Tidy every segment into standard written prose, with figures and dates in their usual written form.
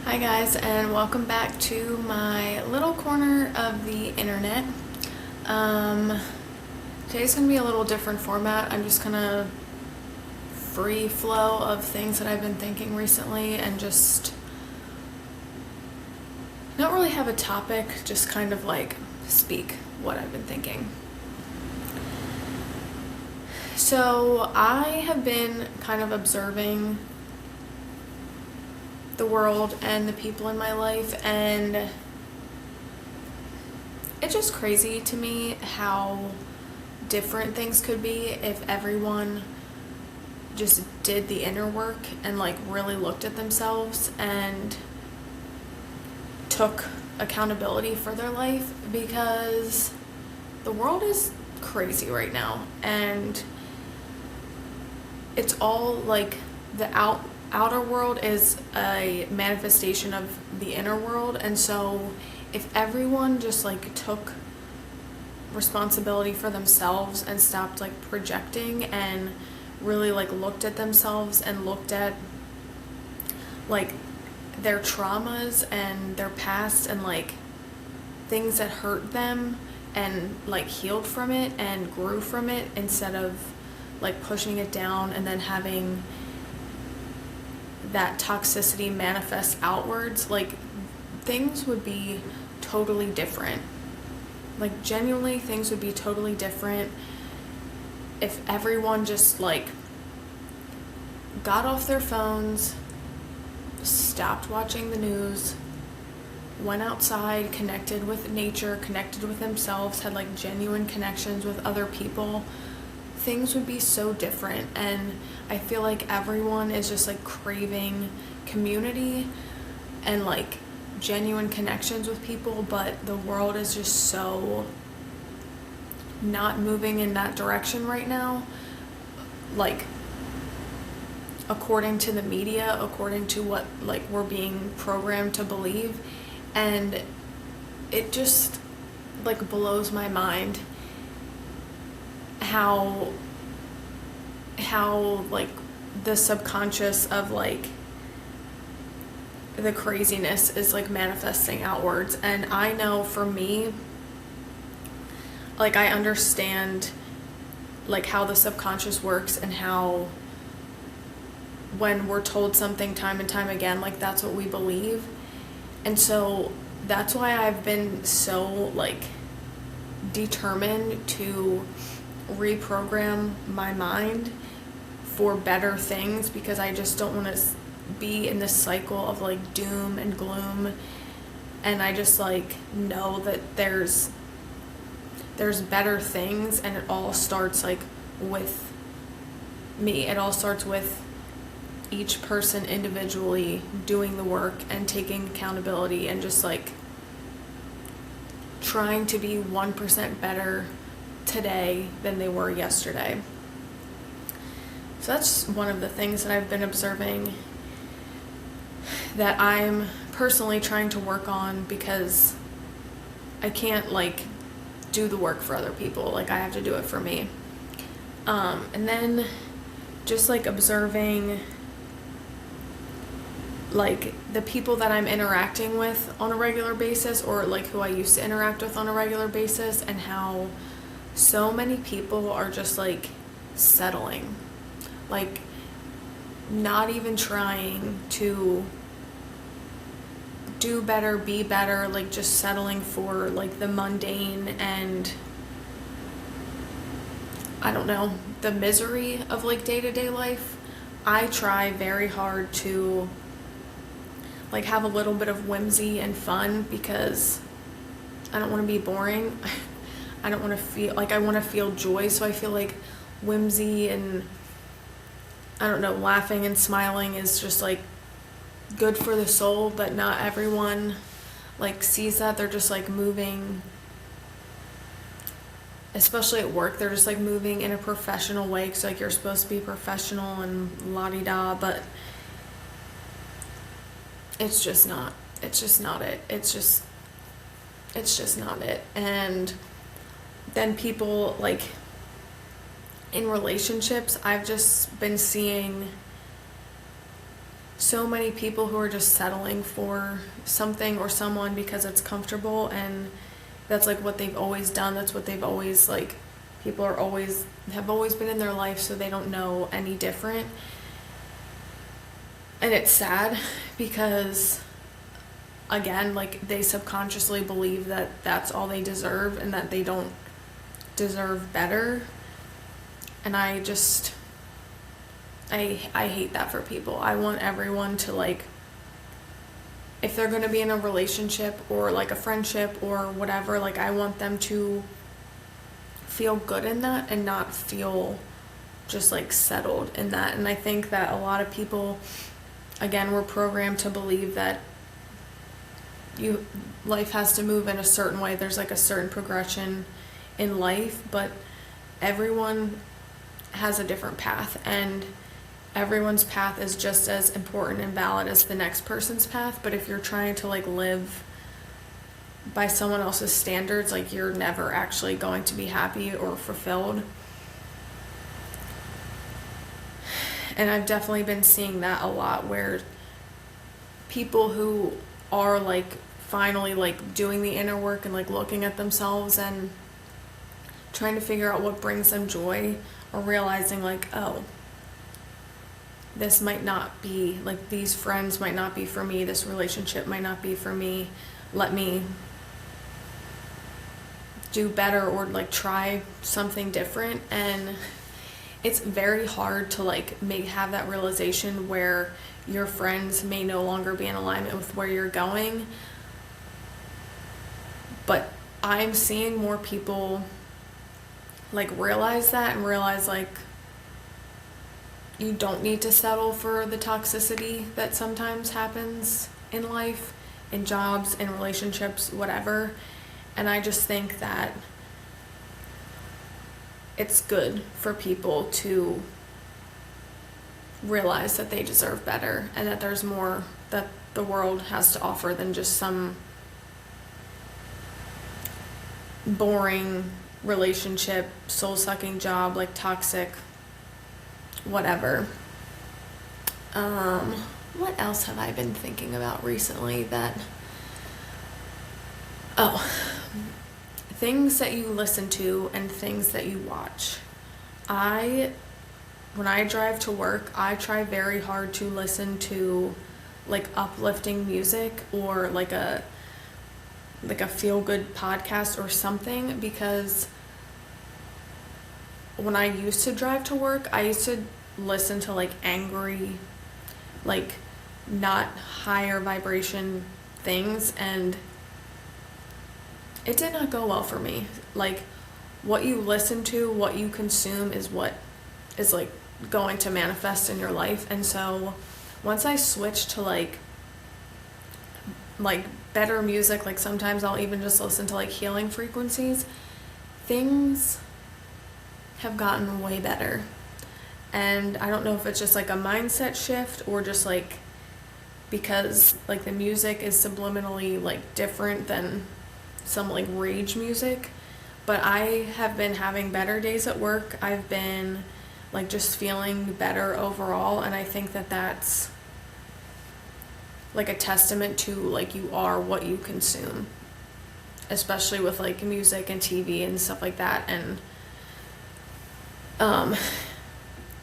Hi guys, and welcome back to my little corner of the internet. Today's going to be a little different format. I'm just going to free flow of things that I've been thinking recently and just not really have a topic, just kind of like speak what I've been thinking. So I have been kind of observing the world and the people in my life, and it's just crazy to me how different things could be if everyone just did the inner work and like really looked at themselves and took accountability for their life, because the world is crazy right now and it's all like the outer world is a manifestation of the inner world. And so if everyone just like took responsibility for themselves and stopped like projecting and really like looked at themselves and looked at like their traumas and their past and like things that hurt them and like healed from it and grew from it, instead of like pushing it down and then having that toxicity manifest outwards, like things would be totally different. Like genuinely things would be totally different if everyone just like got off their phones, stopped watching the news, went outside, connected with nature, connected with themselves, had like genuine connections with other people. Things would be so different. And I feel like everyone is just like craving community and like genuine connections with people, but the world is just so not moving in that direction right now, like according to the media, according to what like we're being programmed to believe. And it just like blows my mind how like the subconscious of like the craziness is like manifesting outwards. And I know for me, like I understand like how the subconscious works and how when we're told something time and time again, like that's what we believe. And so that's why I've been so like determined to reprogram my mind for better things, because I just don't want to be in this cycle of like doom and gloom. And I just like know that there's better things, and it all starts like with me. It all starts with each person individually doing the work and taking accountability and just like trying to be 1% better today than they were yesterday. So that's one of the things that I've been observing that I'm personally trying to work on, because I can't like do the work for other people. Like I have to do it for me. And then just like observing like the people that I'm interacting with on a regular basis, or like who I used to interact with on a regular basis, and how so many people are just like settling, like not even trying to do better, be better, like just settling for like the mundane and I don't know, the misery of like day-to-day life. I try very hard to like have a little bit of whimsy and fun, because I don't want to be boring. I don't want to feel like, I want to feel joy. So I feel like whimsy and I don't know, laughing and smiling is just like good for the soul, but not everyone like sees that. They're just like moving, especially at work, they're just like moving in a professional way, because like you're supposed to be professional and la-di-da, but it's just not it. It's just not it. And then people like in relationships, I've just been seeing so many people who are just settling for something or someone because it's comfortable, and that's like what they've always done. That's what they've always, like, people are always, have always been in their life, so they don't know any different. And it's sad because, again, like, they subconsciously believe that that's all they deserve and that they don't deserve better. And I just, I hate that for people. I want everyone to, like, if they're going to be in a relationship or like a friendship or whatever, like, I want them to feel good in that and not feel just like settled in that. And I think that a lot of people, again, were programmed to believe that life has to move in a certain way. There's like a certain progression in life, but everyone has a different path, and everyone's path is just as important and valid as the next person's path. But if you're trying to like live by someone else's standards, like, you're never actually going to be happy or fulfilled. And I've definitely been seeing that a lot, where people who are like finally like doing the inner work and like looking at themselves and trying to figure out what brings them joy, or realizing like, oh, this might not be, like, these friends might not be for me, this relationship might not be for me, let me do better or like try something different. And it's very hard to like have that realization where your friends may no longer be in alignment with where you're going. But I'm seeing more people like realize that, and realize like you don't need to settle for the toxicity that sometimes happens in life, in jobs, in relationships, whatever. And I just think that it's good for people to realize that they deserve better, and that there's more that the world has to offer than just some boring relationship, soul-sucking job, like toxic, whatever. What else have I been thinking about recently that... Oh, things that you listen to and things that you watch. When I drive to work, I try very hard to listen to like uplifting music, or like a feel-good podcast or something, because when I used to drive to work, I used to listen to like angry, like not higher vibration things, and it did not go well for me. Like, what you listen to, what you consume is what is like going to manifest in your life. And so once I switched to like better music, like sometimes I'll even just listen to like healing frequencies, things have gotten way better. And I don't know if it's just like a mindset shift, or just like because like the music is subliminally like different than some like rage music. But I have been having better days at work. I've been like just feeling better overall, and I think that that's like a testament to like you are what you consume, especially with like music and TV and stuff like that. And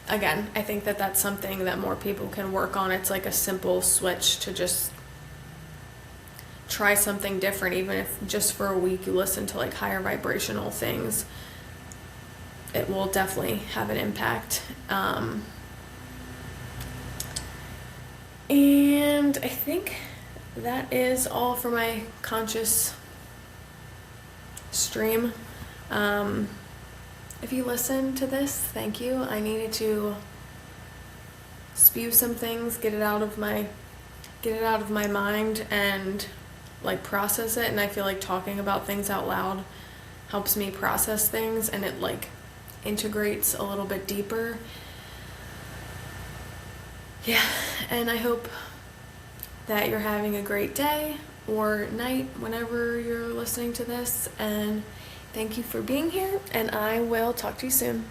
again, I think that that's something that more people can work on. It's like a simple switch to just try something different. Even if just for a week you listen to like higher vibrational things, it will definitely have an impact. And I think that is all for my conscious stream. If you listen to this, thank you. I needed to spew some things, get it out of my mind and like process it. And I feel like talking about things out loud helps me process things, and it like integrates a little bit deeper. Yeah, and I hope that you're having a great day or night whenever you're listening to this, and thank you for being here, and I will talk to you soon.